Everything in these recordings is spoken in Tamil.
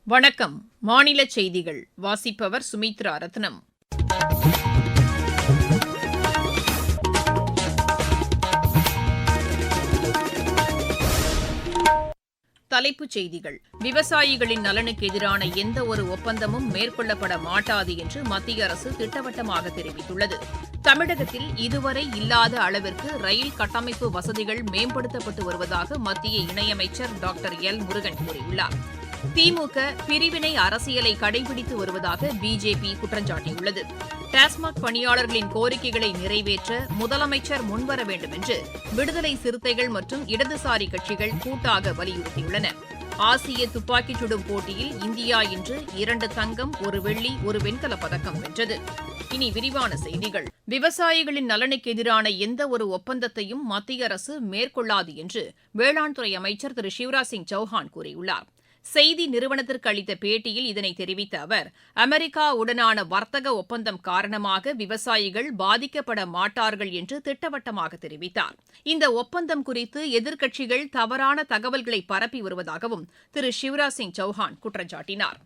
வணக்கம். மாநில செய்திகள் வாசிப்பவர் சுமித்ரா ரத்னம். தலைப்புச் செய்திகள். விவசாயிகளின் நலனுக்கு எதிரான எந்தவொரு ஒப்பந்தமும் மேற்கொள்ளப்பட மாட்டாது என்று மத்திய அரசு திட்டவட்டமாக தெரிவித்துள்ளது. தமிழகத்தில் இதுவரை இல்லாத அளவிற்கு ரயில் கட்டமைப்பு வசதிகள் மேம்படுத்தப்பட்டு வருவதாக மத்திய இணையமைச்சர் டாக்டர் எல் முருகன் கூறியுள்ளார். திமுக பிரிவினை அரசியலை கடைபிடித்து வருவதாக பிஜேபி குற்றம் சாட்டியுள்ளது. டாஸ்மாக் பணியாளர்களின் கோரிக்கைகளை நிறைவேற்ற முதலமைச்சர் முன்வர வேண்டும் என்று விடுதலை சிறுத்தைகள் மற்றும் இடதுசாரி கட்சிகள் கூட்டாக வலியுறுத்தியுள்ளன. ஆசிய துப்பாக்கிச் சுடும் போட்டியில் இந்தியா இன்று 2 தங்கம், 1 வெள்ளி, 1 வெண்கலப் பதக்கம் வென்றது. இனி விரிவான செய்திகள். விவசாயிகளின் நலனுக்கு எதிரான எந்தவொரு ஒப்பந்தத்தையும் மத்திய அரசு மேற்கொள்ளாது என்று வேளாண் துறை அமைச்சர் திரு சிவராஜ் சிங் சௌஹான் கூறியுள்ளார். செய்தி நிறுவனத்திற்கு அளித்த பேட்டியில் இதனை தெரிவித்த அவர், அமெரிக்காவுடனான வர்த்தக ஒப்பந்தம் காரணமாக விவசாயிகள் பாதிக்கப்பட மாட்டார்கள் என்று திட்டவட்டமாக தெரிவித்தார். இந்த ஒப்பந்தம் குறித்து எதிர்க்கட்சிகள் தவறான தகவல்களை பரப்பி வருவதாகவும் திரு சிவராஜ் சிங் சௌஹான் குற்றம் சாட்டினார்.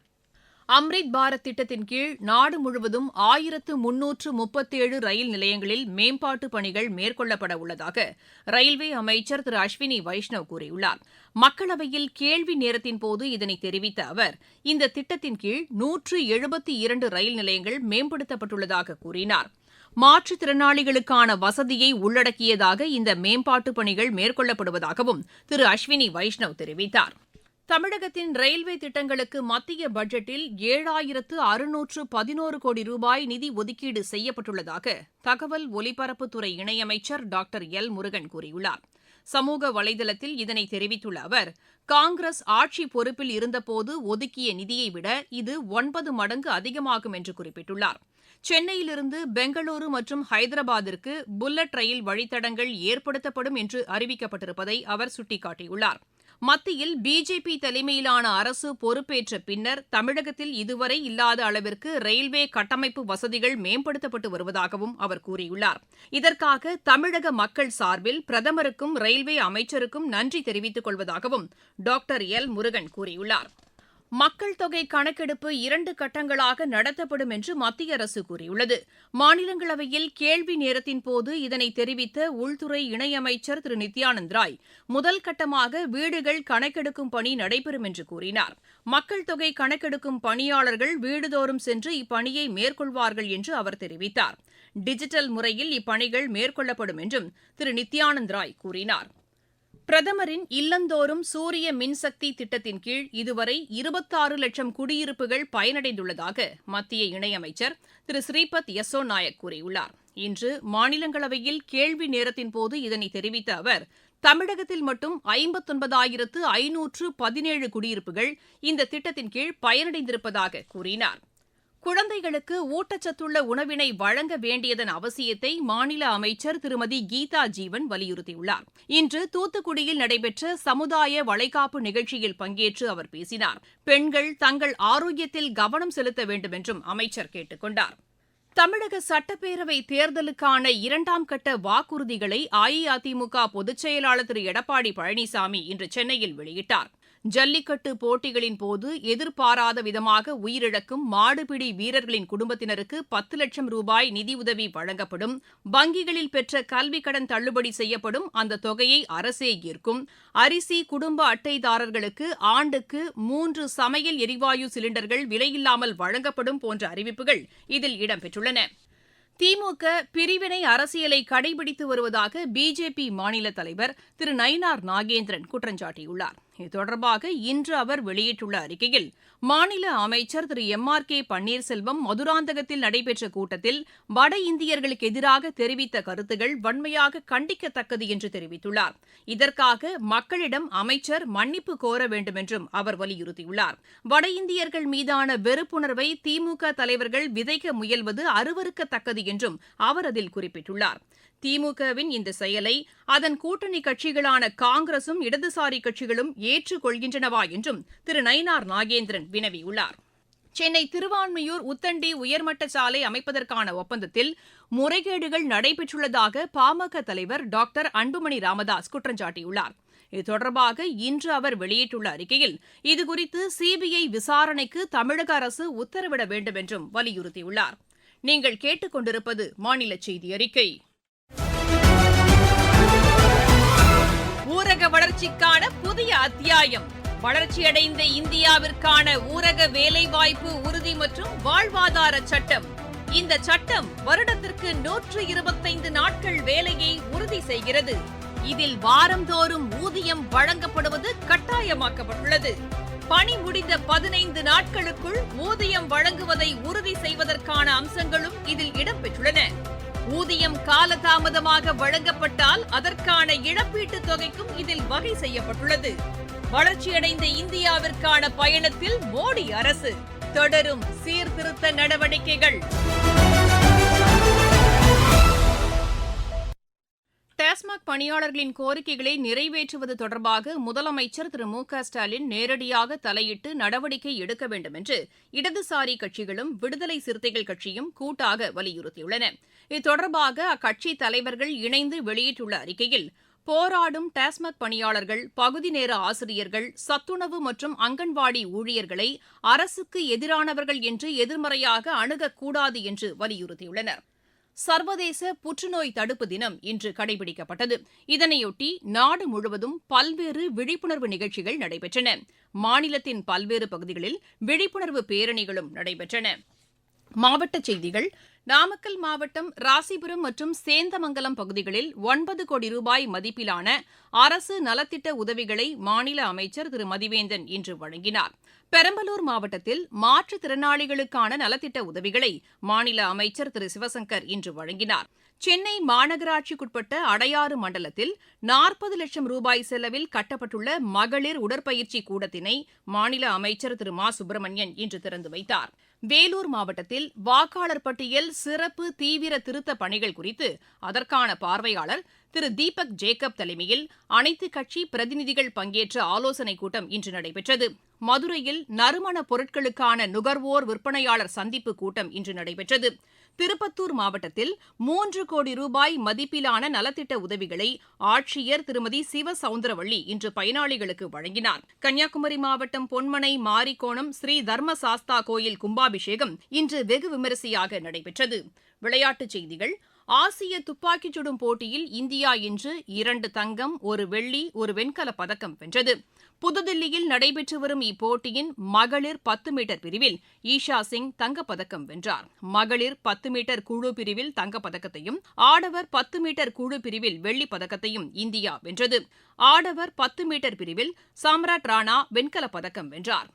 அம்ரித் பாரத் திட்டத்தின் கீழ் நாடு முழுவதும் 1337 ரயில் நிலையங்களில் மேம்பாட்டுப் பணிகள் மேற்கொள்ளப்பட உள்ளதாக ரயில்வே அமைச்சர் திரு அஸ்வினி வைஷ்ணவ் கூறியுள்ளார். மக்களவையில் கேள்வி நேரத்தின்போது இதனை தெரிவித்த அவர், இந்த திட்டத்தின் கீழ் 172 ரயில் நிலையங்கள் மேம்படுத்தப்பட்டுள்ளதாக கூறினார். மாற்றுத்திறனாளிகளுக்கான வசதியை உள்ளடக்கியதாக இந்த மேம்பாட்டுப் பணிகள் மேற்கொள்ளப்படுவதாகவும் திரு அஸ்வினி வைஷ்ணவ் தெரிவித்தார். தமிழகத்தின் ரயில்வே திட்டங்களுக்கு மத்திய பட்ஜெட்டில் 7611 கோடி ரூபாய் நிதி ஒதுக்கீடு செய்யப்பட்டுள்ளதாக தகவல் ஒலிபரப்புத்துறை இணையமைச்சர் டாக்டர் எல் முருகன் கூறியுள்ளார். சமூக வலைதளத்தில் இதனை தெரிவித்துள்ள அவர், காங்கிரஸ் ஆட்சி பொறுப்பில் இருந்தபோது ஒதுக்கிய நிதியை விட இது 9 மடங்கு அதிகமாகும் என்று குறிப்பிட்டுள்ளார். சென்னையிலிருந்து பெங்களூரு மற்றும் ஹைதராபாத்திற்கு புல்லட் ரயில் வழித்தடங்கள் ஏற்படுத்தப்படும் என்று அறிவிக்கப்பட்டிருப்பதை அவர் சுட்டிக்காட்டியுள்ளார். மத்தியில் பிஜேபி தலைமையிலான அரசு பொறுப்பேற்ற பின்னர் தமிழகத்தில் இதுவரை இல்லாத அளவிற்கு ரயில்வே கட்டமைப்பு வசதிகள் மேம்படுத்தப்பட்டு வருவதாகவும் அவர் கூறியுள்ளார். இதற்காக தமிழக மக்கள் சார்பில் பிரதமருக்கும் ரயில்வே அமைச்சருக்கும் நன்றி தெரிவித்துக் கொள்வதாகவும் டாக்டர் எல் முருகன் கூறியுள்ளார். மக்கள் தொகை கணக்கெடுப்பு 2 கட்டங்களாக நடத்தப்படும் என்று மத்திய அரசு கூறியுள்ளது. மாநிலங்களவையில் கேள்வி நேரத்தின்போது இதனை தெரிவித்த உள்துறை இணையமைச்சர் திரு நித்யானந்த் ராய், முதல் கட்டமாக வீடுகள் கணக்கெடுக்கும் பணி நடைபெறும் என்று கூறினார். மக்கள் தொகை கணக்கெடுக்கும் பணியாளர்கள் வீடுதோறும் சென்று இப்பணியை மேற்கொள்வார்கள் என்று அவர் தெரிவித்தார். டிஜிட்டல் முறையில் இப்பணிகள் மேற்கொள்ளப்படும் என்றும் திரு நித்யானந்த் ராய் கூறினார். பிரதமரின் இல்லந்தோறும் சூரிய மின்சக்தி திட்டத்தின் கீழ் இதுவரை 26 லட்சம் குடியிருப்புகள் பயனடைந்துள்ளதாக மத்திய இணையமைச்சர் திரு ஸ்ரீபத் யசோ நாயக் கூறியுள்ளார். இன்று மாநிலங்களவையில் கேள்வி நேரத்தின்போது இதனை தெரிவித்த அவர், தமிழகத்தில் மட்டும் 59,517 குடியிருப்புகள் இந்த திட்டத்தின் கீழ் பயனடைந்திருப்பதாக கூறினார். குழந்தைகளுக்கு ஊட்டச்சத்துள்ள உணவினை வழங்க வேண்டியதன் அவசியத்தை மாநில அமைச்சர் திருமதி கீதா ஜீவன் வலியுறுத்தியுள்ளார். இன்று தூத்துக்குடியில் நடைபெற்ற சமுதாய வளைகாப்பு நிகழ்ச்சியில் பங்கேற்று அவர் பேசினார். பெண்கள் தங்கள் ஆரோக்கியத்தில் கவனம் செலுத்த வேண்டும் என்றும் அமைச்சர் கேட்டுக் கொண்டார். தமிழக சட்டப்பேரவை தேர்தலுக்கான 2ஆம் கட்ட வாக்குறுதிகளை அஇஅதிமுக பொதுச் செயலாளர் திரு எடப்பாடி பழனிசாமி இன்று சென்னையில் வெளியிட்டார். ஜல்லிக்கட்டு போட்டிகளின் போது எதிர்பாராத விதமாக உயிரிழக்கும் மாடுபிடி வீரர்களின் குடும்பத்தினருக்கு 10 லட்சம் ரூபாய் நிதியுதவி வழங்கப்படும். வங்கிகளில் பெற்ற கல்விக் கடன் தள்ளுபடி செய்யப்படும். அந்த தொகையை அரசே ஏற்கும். அரிசி குடும்ப அட்டைதாரர்களுக்கு ஆண்டுக்கு 3 சமையல் எரிவாயு சிலிண்டர்கள் விலையில்லாமல் வழங்கப்படும் போன்ற அறிவிப்புகள் இதில் இடம்பெற்றுள்ளன. திமுக பிரிவினை அரசியலை கடைபிடித்து வருவதாக பிஜேபி மாநில தலைவர் திரு நயினார் நாகேந்திரன் குற்றம் சாட்டியுள்ளார். இது தொடர்பாக இன்று அவர் வெளியிட்டுள்ள அறிக்கையில், மாநில அமைச்சர் திரு எம்.ஆர்.கே. பன்னீர்செல்வம் மதுராந்தகத்தில் நடைபெற்ற கூட்டத்தில் வட இந்தியர்களுக்கு எதிராக தெரிவித்த கருத்துகள் வன்மையாக கண்டிக்கத்தக்கது என்று தெரிவித்துள்ளார். இதற்காக மக்களிடம் அமைச்சர் மன்னிப்பு கோர வேண்டும் என்றும் அவர் வலியுறுத்தியுள்ளார். வட இந்தியர்கள் மீதான வெறுப்புணர்வை திமுக தலைவர்கள் விதைக்க முயல்வது அருவருக்கத்தக்கது என்றும் அவர் அதில் குறிப்பிட்டுள்ளார். திமுகவின் இந்த செயலை அதன் கூட்டணி கட்சிகளான காங்கிரசும் இடதுசாரி கட்சிகளும் ஏற்றுக்கொள்கின்றனவா என்றும் திரு நயினார் நாகேந்திரன் வினவியுள்ளார். சென்னை திருவான்மியூர் உத்தண்டி உயர்மட்ட சாலை அமைப்பதற்கான ஒப்பந்தத்தில் முறைகேடுகள் நடைபெற்றுள்ளதாக பாமக தலைவர் டாக்டர் அன்புமணி ராமதாஸ் குற்றம் சாட்டியுள்ளார். இது தொடர்பாக இன்று அவர் வெளியிட்டுள்ள அறிக்கையில் இதுகுறித்து சிபிஐ விசாரணைக்கு தமிழக அரசு உத்தரவிட வேண்டும் என்றும் வலியுறுத்தியுள்ளார். நீங்கள் கேட்டுக் கொண்டிருப்பது மாநில செய்தி அறிக்கை. ஊரக வளர்ச்சிக்கான புதிய அத்தியாயம். வளர்ச்சியடைந்த இந்தியாவிற்கான ஊரக வேலைவாய்ப்பு உறுதி மற்றும் வாழ்வாதார சட்டம். இந்த சட்டம் வருடத்திற்கு 125 நாட்கள் வேலையை உறுதி செய்கிறது. இதில் வாரந்தோறும் ஊதியம் வழங்கப்படுவது கட்டாயமாக்கப்பட்டுள்ளது. பணி முடிந்த 15 நாட்களுக்குள் ஊதியம் வழங்குவதை உறுதி செய்வதற்கான அம்சங்களும் இதில் இடம்பெற்றுள்ளன. ஊதியம் காலதாமதமாக வழங்கப்பட்டால் அதற்கான இழப்பீட்டுத் தொகைக்கும் இதில் வகை செய்யப்பட்டுள்ளது. வளர்ச்சியடைந்த இந்தியாவிற்கான பயணத்தில் மோடி அரசு தொடரும் சீர்திருத்த நடவடிக்கைகள். டாஸ்மாக் பணியாளர்களின் கோரிக்கைகளை நிறைவேற்றுவது தொடர்பாக முதலமைச்சர் திரு மு.க.ஸ்டாலின் நேரடியாக தலையிட்டு நடவடிக்கை எடுக்க வேண்டும் என்று இடதுசாரி கட்சிகளும் விடுதலை சிறுத்தைகள் கட்சியும் கூட்டாக வலியுறுத்தியுள்ளன. இது தொடர்பாக அக்கட்சி தலைவர்கள் இணைந்து வெளியிட்டுள்ள அறிக்கையில், போராடும் டாஸ்மாக் பணியாளர்கள், பகுதி நேர ஆசிரியர்கள், சத்துணவு மற்றும் அங்கன்வாடி ஊழியர்களை அரசுக்கு எதிரானவர்கள் என்று எதிர்மறையாக அணுகக்கூடாது என்று வலியுறுத்தியுள்ளனர். சர்வதேச புற்றுநோய் தடுப்பு தினம் இன்று கடைபிடிக்கப்பட்டது. இதனையொட்டி நாடு முழுவதும் பல்வேறு விழிப்புணர்வு நிகழ்ச்சிகள் நடைபெற்றன. மாநிலத்தின் பல்வேறு பகுதிகளில் விழிப்புணர்வு பேரணிகளும் நடைபெற்றன. மாவட்டச் செய்திகள். நாமக்கல் மாவட்டம் ராசிபுரம் மற்றும் சேந்தமங்கலம் பகுதிகளில் 9 கோடி ரூபாய் மதிப்பிலான அரசு நலத்திட்ட உதவிகளை மாநில அமைச்சர் திரு மதிவேந்தன் இன்று வழங்கினார். பெரம்பலூர் மாவட்டத்தில் மாற்றுத்திறனாளிகளுக்கான நலத்திட்ட உதவிகளை மாநில அமைச்சர் திரு சிவசங்கர் இன்று வழங்கினார். சென்னை மாநகராட்சிக்குட்பட்ட அடையாறு மண்டலத்தில் 40 லட்சம் ரூபாய் செலவில் கட்டப்பட்டுள்ள மகளிர் உடற்பயிற்சி கூடத்தினை மாநில அமைச்சர் திரு மா சுப்பிரமணியன் இன்று திறந்து வைத்தார். வேலூர் மாவட்டத்தில் வாக்காளர் பட்டியல் சிறப்பு தீவிர திருத்த பணிகள் குறித்து அதற்கான பார்வையாளர் திரு தீபக் ஜேக்கப் தலைமையில் அனைத்துக் கட்சி பிரதிநிதிகள் பங்கேற்ற ஆலோசனைக் கூட்டம் இன்று நடைபெற்றது. மதுரையில் நறுமணப் பொருட்களுக்கான நுகர்வோர் விற்பனையாளர் சந்திப்பு கூட்டம் இன்று நடைபெற்றது. திருப்பத்தூர் மாவட்டத்தில் 3 கோடி ரூபாய் மதிப்பிலான நலத்திட்ட உதவிகளை ஆட்சியர் திருமதி சிவசவுந்தரவள்ளி இன்று பயனாளிகளுக்கு வழங்கினார். கன்னியாகுமரி மாவட்டம் பொன்மனை மாரிக்கோணம் ஸ்ரீ தர்மசாஸ்தா கோயில் கும்பாபிஷேகம் இன்று வெகு விமரிசையாக நடைபெற்றது. விளையாட்டுச் செய்திகள். ஆசிய துப்பாக்கிச் சுடும் போட்டியில் இந்தியா இன்று 2 தங்கம், 1 வெள்ளி, 1 வெண்கலப் பதக்கம் வென்றது. புதுதில்லியில் நடைபெற்று வரும் இப்போட்டியின் மகளிர் 10 மீட்டர் பிரிவில் ஈஷா சிங் தங்கப்பதக்கம் வென்றார். மகளிர் 10 மீட்டர் குழு பிரிவில் தங்கப்பதக்கத்தையும், ஆடவர் 10 மீட்டர் குழு பிரிவில் வெள்ளிப் பதக்கத்தையும் இந்தியா வென்றது. ஆடவர் 10 மீட்டர் பிரிவில் சாம்ராட் ராணா வெண்கலப் பதக்கம் வென்றார்.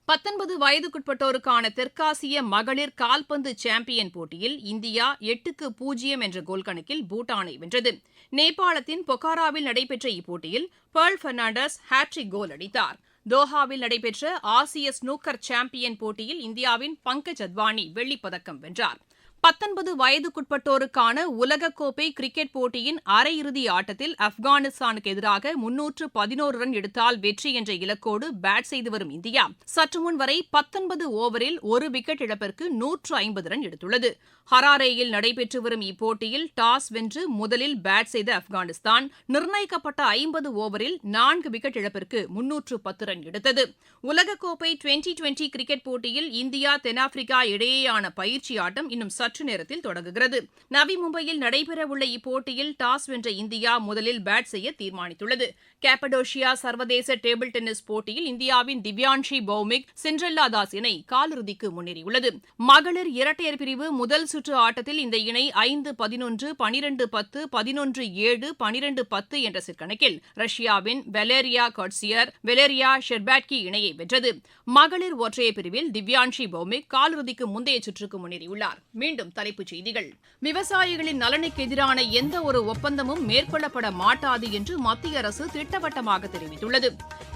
19 வயதுக்குட்பட்டோருக்கான தெற்காசிய மகளிர் கால்பந்து சாம்பியன் போட்டியில் இந்தியா 8-0 என்ற கோல் கணக்கில் பூட்டானை வென்றது. நேபாளத்தின் பொக்காராவில் நடைபெற்ற இப்போட்டியில் பெர்ல் பெர்னாண்டஸ் ஹாட்ரிக் கோல் அடித்தார். தோஹாவில் நடைபெற்ற ஆசிய ஸ்னூக்கர் சாம்பியன் போட்டியில் இந்தியாவின் பங்கஜ் அத்வானி வெள்ளிப்பதக்கம் வென்றார். 19 வயதுக்குட்பட்டோருக்கான உலகக்கோப்பை கிரிக்கெட் போட்டியின் அரையிறுதி ஆட்டத்தில் ஆப்கானிஸ்தானுக்கு எதிராக 311 ரன் எடுத்தால் வெற்றி என்ற இலக்கோடு பேட் செய்து வரும் இந்தியா சற்று முன் வரை 19 ஓவரில் 1 விக்கெட் இழப்பிற்கு 150 ரன் எடுத்துள்ளது. ஹராரேயில் நடைபெற்று வரும் இப்போட்டியில் டாஸ் வென்று முதலில் பேட் செய்த ஆப்கானிஸ்தான் நிர்ணயிக்கப்பட்ட 50 ஓவரில் 4 விக்கெட் இழப்பிற்கு 310 ரன் எடுத்தது. உலகக்கோப்பை டுவெண்டி கிரிக்கெட் போட்டியில் இந்தியா தென்னாப்பிரிக்கா இடையேயான பயிற்சி ஆட்டம் இன்னும் சற்று நேரத்தில் தொடங்குகிறது. நவி மும்பையில் நடைபெறவுள்ள இப்போட்டியில் டாஸ் வென்ற இந்தியா முதலில் பேட் செய்ய தீர்மானித்துள்ளது. கேப்படோஷியா சர்வதேச டேபிள் டென்னிஸ் போட்டியில் இந்தியாவின் திவ்யான்ஷி பௌமிக், சிண்ட்ரெல்லா தாஸ் இணை காலிறுதிக்கு முன்னேறியுள்ளது. மகளிர் இரட்டையர் பிரிவு முதல் சுற்று ஆட்டத்தில் இந்த இணை 5-11, 12-10, 11-7, 12-10 என்ற செட் கணக்கில் ரஷ்யாவின் வெலேரியா கட்சியர், வெலேரியா ஷெர்பாட்கி இணையை வென்றது. மகளிர் ஒற்றையர் பிரிவில் திவ்யான்ஷி பௌமிக் காலிறுதிக்கு முந்தைய சுற்றுக்கு முன்னேறியுள்ளார். மீண்டும் தலைப்புச் செய்திகள். விவசாயிகளின் நலனுக்கு எதிரான எந்த ஒரு ஒப்பந்தமும் மேற்கொள்ளப்பட மாட்டாது என்று மத்திய அரசு திட்டவட்டமாக தெரிவித்துள்ளது.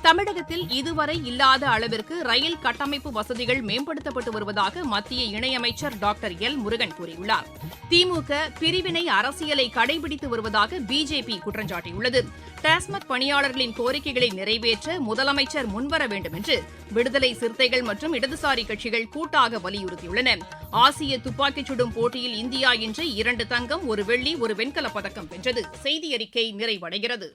தமிழகத்தில் இதுவரை இல்லாத அளவிற்கு ரயில் கட்டமைப்பு வசதிகள் மேம்படுத்தப்பட்டு வருவதாக மத்திய இணையமைச்சர் டாக்டர் எல் முருகன் கூறியுள்ளார். திமுக பிரிவினை அரசியலை கடைபிடித்து வருவதாக பிஜேபி குற்றம் சாட்டியுள்ளது. டாஸ்மாக் பணியாளர்களின் கோரிக்கைகளை நிறைவேற்ற முதலமைச்சர் முன்வர வேண்டும் என்று விடுதலை சிறுத்தைகள் மற்றும் இடதுசாரி கட்சிகள் கூட்டாக வலியுறுத்தியுள்ளன. ஆசிய துப்பாக்கிச் சுடும் போட்டியில் இந்தியா இன்று 2 தங்கம், 1 வெள்ளி, 1 வெண்கலப் பதக்கம் வென்றது. செய்தி அறிக்கை நிறைவடைகிறது.